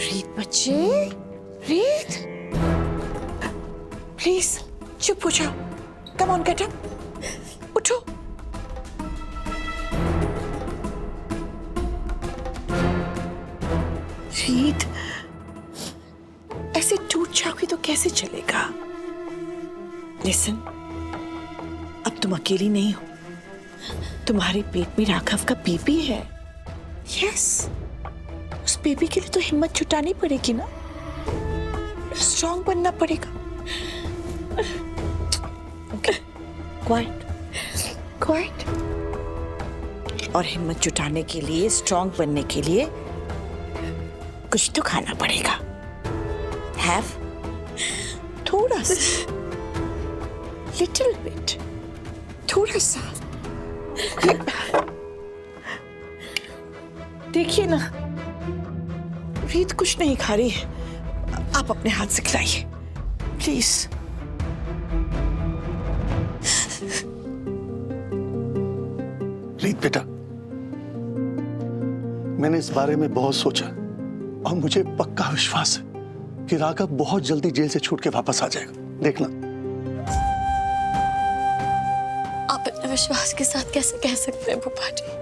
रीत बच्चे, रीत, प्लीज चुप हो जाओ। कम ऑन गेट अप, उठो। रीत, ऐसे टूट जाओगी तो कैसे चलेगा? लिसन, अब तुम अकेली नहीं हो। तुम्हारे पेट में राघव का बेबी है। यस, उस बेबी के लिए तो हिम्मत जुटानी पड़ेगी ना, स्ट्रांग बनना पड़ेगा। Okay, quite, quite. और हिम्मत जुटाने के लिए, स्ट्रांग बनने के लिए कुछ तो खाना पड़ेगा। हैव थोड़ा सा, लिटिल बिट, थोड़ा सा। देखिए ना, रीत कुछ नहीं खा रही है। आप अपने हाथ से खिलाइए प्लीज। रीत बेटा, मैंने इस बारे में बहुत सोचा और मुझे पक्का विश्वास है कि राघव बहुत जल्दी जेल से छूट के वापस आ जाएगा। देखना। आप इतने विश्वास के साथ कैसे कह सकते हैं फूफा जी?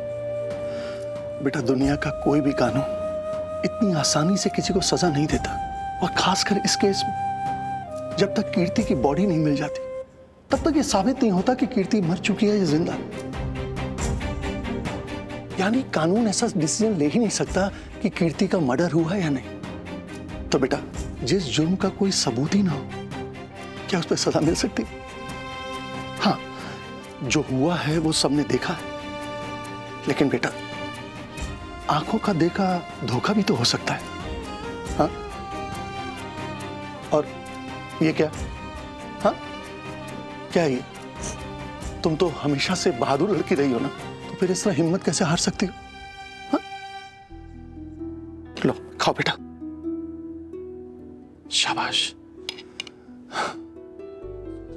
बेटा, दुनिया का कोई भी कानून इतनी आसानी से किसी को सजा नहीं देता, और खासकर इस केस में जब तक कीर्ति की बॉडी नहीं मिल जाती तब तक ये साबित नहीं होता कि कीर्ति मर चुकी है या जिंदा। यानी कानून ऐसा डिसीजन ले ही नहीं सकता कि कीर्ति का मर्डर हुआ है या नहीं। तो बेटा, जिस जुर्म का कोई सबूत ही ना हो, क्या उस पर सजा मिल सकती? हाँ, जो हुआ है वो सबने देखा है, लेकिन बेटा, आंखों का देखा धोखा भी तो हो सकता है। हाँ? और ये क्या? हाँ? क्या ये? तुम तो हमेशा से बहादुर लड़की रही हो ना, तो फिर इस तरह हिम्मत कैसे हार सकती हो? हाँ? लो खाओ बेटा, शाबाश,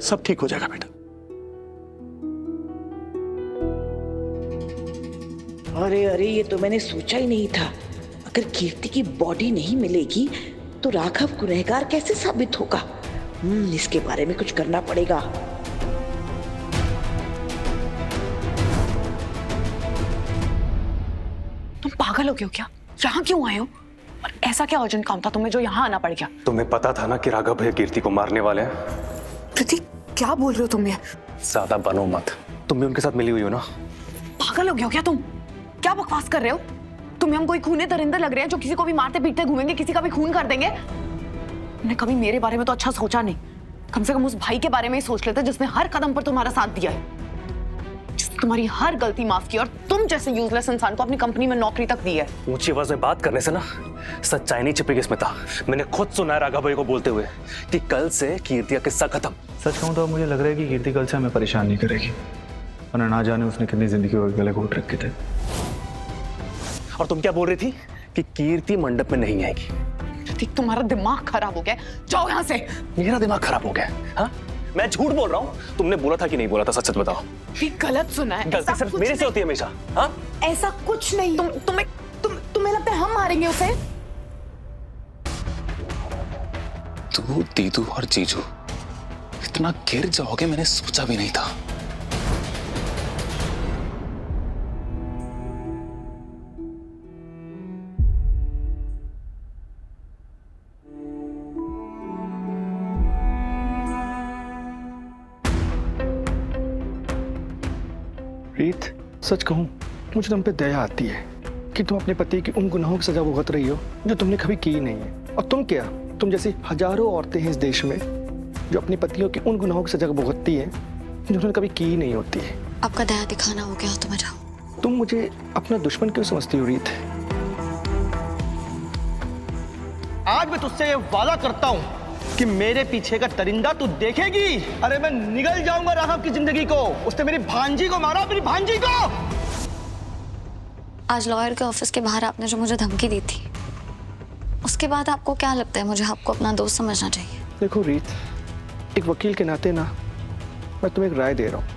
सब ठीक हो जाएगा बेटा। अरे अरे, ये तो मैंने सोचा ही नहीं था। अगर कीर्ति की बॉडी नहीं मिलेगी तो राघव गुनहगार कैसे साबित होगा? इसके बारे में कुछ करना पड़ेगा। तुम पागल हो गए हो क्या? यहाँ क्यों आए हो? और ऐसा क्या अर्जेंट काम था तुम्हें जो यहाँ आना पड़ गया? तुम्हें पता था ना कि राघव भैया कीर्ति को मारने वाले हैं। प्रतीक, क्या बोल रहे हो तुम? ये ज्यादा बनो मत, तुम भी उनके साथ मिली हुई हो ना। पागल हो गए हो क्या तुम? क्या बकवास कर रहे हो? तुम्हें हम कोई खूने दरिंदर लग रहे हैं जो किसी को भी मारते पीटते घूमेंगे, किसी का भी खून कर देंगे? तुमने कभी मेरे बारे में तो अच्छा सोचा नहीं। कम से कम उस भाई के बारे में ही सोच लेते जिसने हर कदम पर तुम्हारा साथ दिया है, जिसने तुम्हारी हर गलती माफ की और तुम जैसे यूजलेस इंसान को अपनी कंपनी में नौकरी तक दी है। ऊंची आवाज में बात करने से ना सच्चाई नहीं छिपेगी स्मिता। मैंने खुद सुना है राघव भैया को बोलते हुए कि कल से कीर्ति का किस्सा खत्म। सच कहूं तो मुझे लग रहा है कि कीर्ति कल से हमें परेशान नहीं करेगी, वरना ना जाने उसने कितनी जिंदगी को गले घोट रखे थे। और तुम क्या बोल रही थी कि कीर्ति मंडप में नहीं आएगी? प्रतीक, तुम्हारा दिमाग खराब हो गया। जाओ यहाँ से। मेरा दिमाग खराब हो गया? हाँ, मैं झूठ बोल रहा हूँ? तुमने बोला था कि नहीं बोला था? सच सच बताओ। गलत सुना है। गलती सिर्फ मेरे से होती है हमेशा। हाँ, ऐसा कुछ नहीं। तुम्हें लगता है हम मारेंगे उसे? तू, दीदू और जीजू इतना गिर जाओगे मैंने सोचा भी नहीं था। रीत, सच कहूं मुझे तुम पे दया आती है कि तुम अपने पति की उन गुनाहों की सजा भुगत रही हो जो तुमने कभी की नहीं है। और तुम क्या, तुम जैसी हजारों औरतें हैं इस देश में जो अपनी पतियों की उन गुनाहों की सजा भुगतती हैं जो उन्होंने कभी की नहीं होती है। आपका दया दिखाना हो गया तो मैं जाऊं। तुम मुझे अपना दुश्मन क्यों समझती हो रीत? आज मैं तुझसे ये वादा करता हूँ कि मेरे पीछे का दरिंदा तू देखेगी। अरे मैं निगल जाऊंगा राघव की जिंदगी को। उसने मेरी भांजी को मारा, मेरी भांजी को। आज लॉयर के ऑफिस के बाहर आपने जो मुझे धमकी दी थी, उसके बाद आपको क्या लगता है मुझे आपको अपना दोस्त समझना चाहिए? देखो रीत, एक वकील के नाते ना मैं तुम्हें एक राय दे रहा हूँ।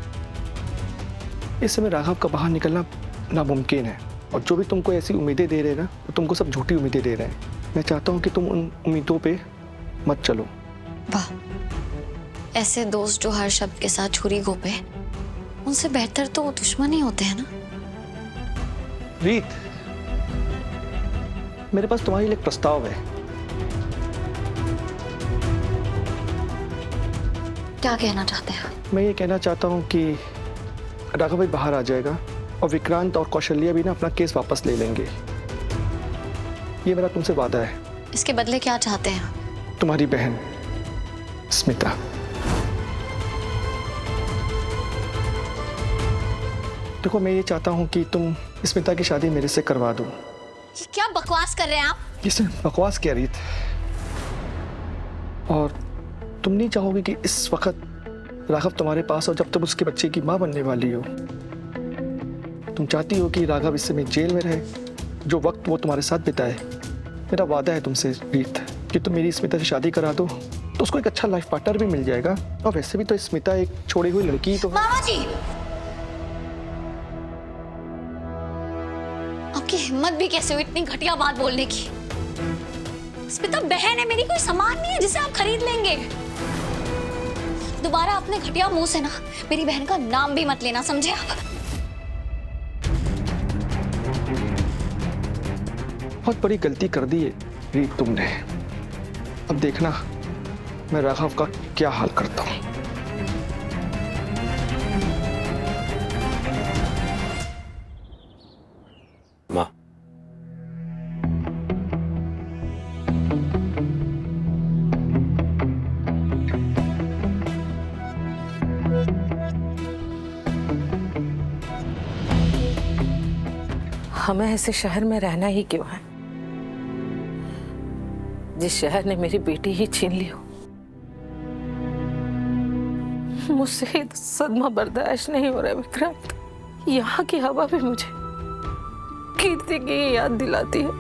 इस समय राघव का बाहर निकलना नामुमकिन है। और जो भी तुमको ऐसी उम्मीदें दे रहे हैं ना, वो तुमको सब झूठी उम्मीदें दे रहे हैं। मैं चाहता हूँ कि तुम उन उम्मीदों पे मत चलो। वाह, ऐसे दोस्त जो हर शब्द के साथ छुरी घोंपे, उनसे बेहतर तो दुश्मन ही होते हैं ना। रीत, मेरे पास तुम्हारे लिए एक प्रस्ताव है। क्या कहना चाहते हैं? मैं ये कहना चाहता हूँ कि राघव भाई बाहर आ जाएगा और विक्रांत और कौशल्या भी ना अपना केस वापस ले लेंगे। ये मेरा तुमसे वादा है। इसके बदले क्या चाहते हैं? तुम्हारी बहन स्मिता। देखो, मैं ये चाहता हूँ कि तुम स्मिता की शादी मेरे से करवा दो। ये क्या बकवास कर रहे हैं आप? इसमें बकवास क्या रीत? और तुम नहीं चाहोगे कि इस वक्त राघव तुम्हारे पास हो जब तुम उसके बच्चे की माँ बनने वाली हो। तुम चाहती हो कि राघव इस समय जेल में रहे, जो वक्त वो तुम्हारे साथ बिताए। मेरा वादा है तुमसे रीत कि तुम मेरी स्मिता से शादी करा दो तो उसको एक अच्छा लाइफ पार्टनर भी मिल जाएगा। और वैसे भी तो स्मिता एक छोड़ी हुई लड़की तो है। मामा जी, आपकी हिम्मत भी कैसे हुई इतनी घटिया बात बोलने की? स्मिता बहन है मेरी, कोई सामान नहीं है जिसे आप खरीद लेंगे। दोबारा अपने घटिया मुंह से ना मेरी बहन का नाम भी मत लेना, समझे आप? बहुत बड़ी गलती कर दी है रीत तुमने। अब देखना मैं राघव का क्या हाल करता हूं। माँ, हमें ऐसे शहर में रहना ही क्यों है जिस शहर ने मेरी बेटी ही छीन ली हो। मुझसे ही तो सदमा बर्दाश्त नहीं हो रहा है विक्रांत। यहाँ की हवा भी मुझे कीर्ति की याद दिलाती है।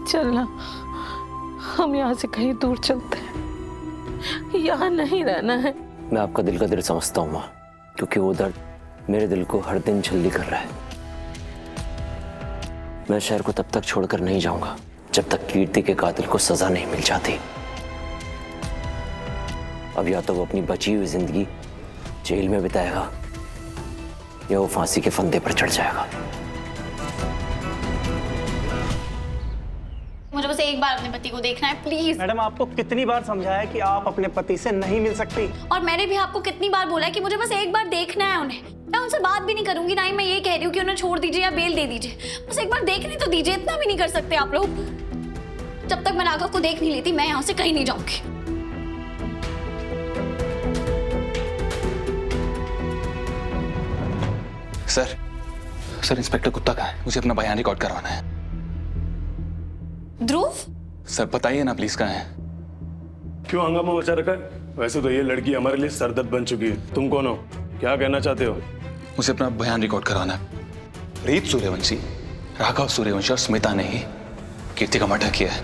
चलना, हम यहाँ से कहीं दूर चलते हैं, यहाँ नहीं रहना है। मैं आपका दिल का दर्द समझता हूँ माँ, क्योंकि वो दर्द मेरे दिल को हर दिन जल्दी कर रहा है। मैं शहर को तब तक छोड़कर नहीं जाऊंगा जब तक कीर्ति के कातिल को सजा नहीं मिल जाती। अब या तो वो अपनी बची हुई जिंदगी जेल में बिताएगा या वो फांसी के फंदे पर चढ़ जाएगा। मुझे बस एक बार अपने पति को देखना है, प्लीज। मैडम, आपको कितनी बार समझाया है कि आप अपने पति से नहीं मिल सकती? और मैंने भी आपको कितनी बार बोला है कि मुझे बस एक बार देखना है उन्हें। मैं उनसे बात भी नहीं करूंगी, ना ही मैं ये कह रही हूँ कि उन्हें छोड़ दीजिए या बेल दे दीजिए। बस एक बार देखने तो दीजिए, इतना भी नहीं कर सकते आप लोग? जब तक मैं राघव को देख नहीं लेती मैं यहाँ से कहीं नहीं जाऊंगी। सर इंस्पेक्टर कुत्ता कहाँ है? मुझे अपना बयान रिकॉर्ड करवाना है। ध्रुव, सर बताइए ना प्लीज, कहाँ है? क्यों हंगामा मचा रखा है? वैसे तो ये लड़की हमारे लिए सरदर्द बन चुकी है। तुम कौन हो? क्या कहना चाहते हो? मुझे अपना बयान रिकॉर्ड करवाना है। रीत सूर्यवंशी, राघव सूर्यवंशी और स्मिता ने ही कीर्ति का मर्डर किया है।